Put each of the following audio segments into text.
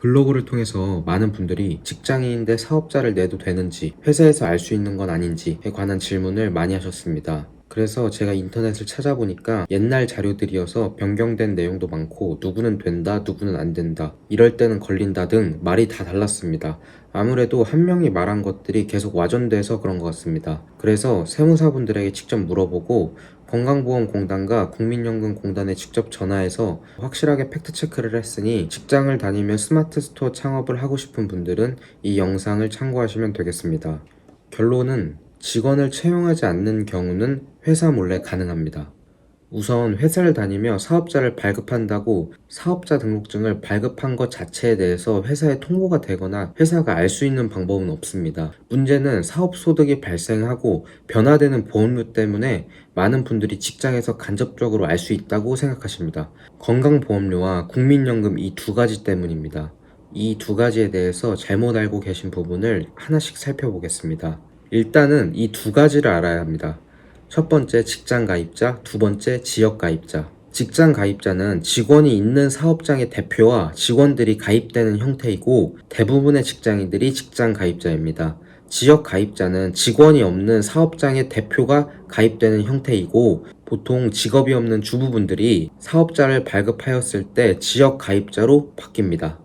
블로그를 통해서 많은 분들이 직장인인데 사업자를 내도 되는지, 회사에서 알 수 있는 건 아닌지에 관한 질문을 많이 하셨습니다. 그래서 제가 인터넷을 찾아보니까 옛날 자료들이어서 변경된 내용도 많고, 누구는 된다, 누구는 안 된다, 이럴 때는 걸린다 등 말이 다 달랐습니다. 아무래도 한 명이 말한 것들이 계속 와전돼서 그런 것 같습니다. 그래서 세무사분들에게 직접 물어보고 건강보험공단과 국민연금공단에 직접 전화해서 확실하게 팩트체크를 했으니, 직장을 다니며 스마트 스토어 창업을 하고 싶은 분들은 이 영상을 참고하시면 되겠습니다. 결론은 직원을 채용하지 않는 경우는 회사 몰래 가능합니다. 우선 회사를 다니며 사업자를 발급한다고 사업자 등록증을 발급한 것 자체에 대해서 회사에 통보가 되거나 회사가 알 수 있는 방법은 없습니다. 문제는 사업 소득이 발생하고 변화되는 보험료 때문에 많은 분들이 직장에서 간접적으로 알 수 있다고 생각하십니다. 건강보험료와 국민연금 이 두 가지 때문입니다. 이 두 가지에 대해서 잘못 알고 계신 부분을 하나씩 살펴보겠습니다. 일단은 이 두 가지를 알아야 합니다. 첫 번째 직장 가입자, 두 번째 지역 가입자. 직장 가입자는 직원이 있는 사업장의 대표와 직원들이 가입되는 형태이고, 대부분의 직장인들이 직장 가입자입니다. 지역 가입자는 직원이 없는 사업장의 대표가 가입되는 형태이고, 보통 직업이 없는 주부분들이 사업자를 발급하였을 때 지역 가입자로 바뀝니다.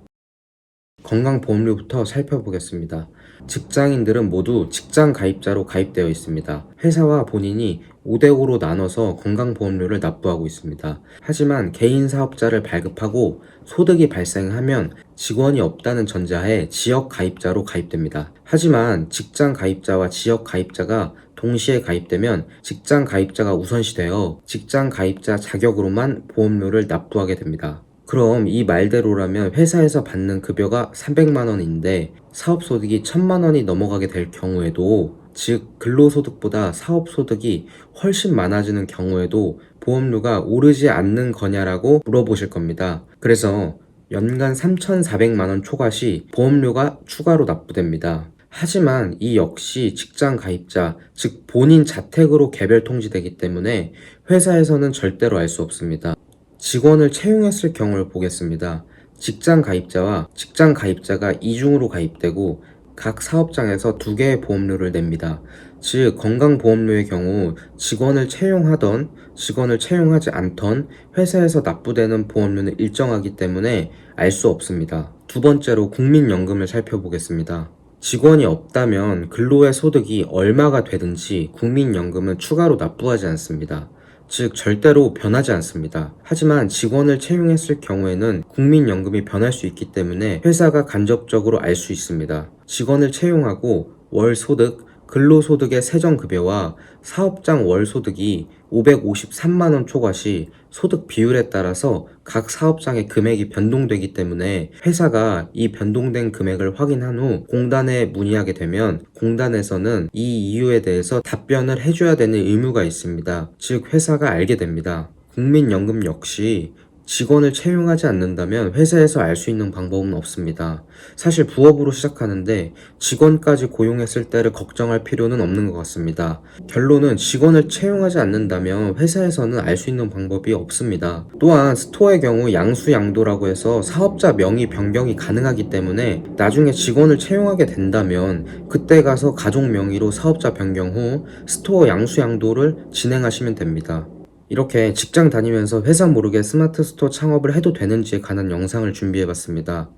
건강보험료부터 살펴보겠습니다. 직장인들은 모두 직장 가입자로 가입되어 있습니다. 회사와 본인이 5대5로 나눠서 건강보험료를 납부하고 있습니다. 하지만 개인 사업자를 발급하고 소득이 발생하면 직원이 없다는 전제하에 지역 가입자로 가입됩니다. 하지만 직장 가입자와 지역 가입자가 동시에 가입되면 직장 가입자가 우선시되어 직장 가입자 자격으로만 보험료를 납부하게 됩니다. 그럼 이 말대로라면 회사에서 받는 급여가 300만 원인데 사업소득이 1000만 원이 넘어가게 될 경우에도, 즉 근로소득보다 사업소득이 훨씬 많아지는 경우에도 보험료가 오르지 않는 거냐라고 물어보실 겁니다. 그래서 연간 3,400만 원 초과 시 보험료가 추가로 납부됩니다. 하지만 이 역시 직장 가입자, 즉 본인 자택으로 개별 통지되기 때문에 회사에서는 절대로 알 수 없습니다. 직원을 채용했을 경우를 보겠습니다. 직장 가입자와 직장 가입자가 이중으로 가입되고 각 사업장에서 두 개의 보험료를 냅니다. 즉 건강보험료의 경우 직원을 채용하던 직원을 채용하지 않던 회사에서 납부되는 보험료는 일정하기 때문에 알 수 없습니다. 두 번째로 국민연금을 살펴보겠습니다. 직원이 없다면 근로의 소득이 얼마가 되든지 국민연금은 추가로 납부하지 않습니다. 즉 절대로 변하지 않습니다. 하지만 직원을 채용했을 경우에는 국민연금이 변할 수 있기 때문에 회사가 간접적으로 알 수 있습니다. 직원을 채용하고 월 소득, 근로소득의 세정급여와 사업장 월 소득이 553만 원 초과 시 소득 비율에 따라서 각 사업장의 금액이 변동되기 때문에 회사가 이 변동된 금액을 확인한 후 공단에 문의하게 되면 공단에서는 이 이유에 대해서 답변을 해줘야 되는 의무가 있습니다. 즉 회사가 알게 됩니다. 국민연금 역시 직원을 채용하지 않는다면 회사에서 알 수 있는 방법은 없습니다. 사실 부업으로 시작하는데 직원까지 고용했을 때를 걱정할 필요는 없는 것 같습니다. 결론은 직원을 채용하지 않는다면 회사에서는 알 수 있는 방법이 없습니다. 또한 스토어의 경우 양수양도라고 해서 사업자 명의 변경이 가능하기 때문에 나중에 직원을 채용하게 된다면 그때 가서 가족 명의로 사업자 변경 후 스토어 양수양도를 진행하시면 됩니다. 이렇게 직장 다니면서 회사 모르게 스마트 스토어 창업을 해도 되는지에 관한 영상을 준비해봤습니다.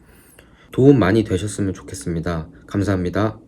도움 많이 되셨으면 좋겠습니다. 감사합니다.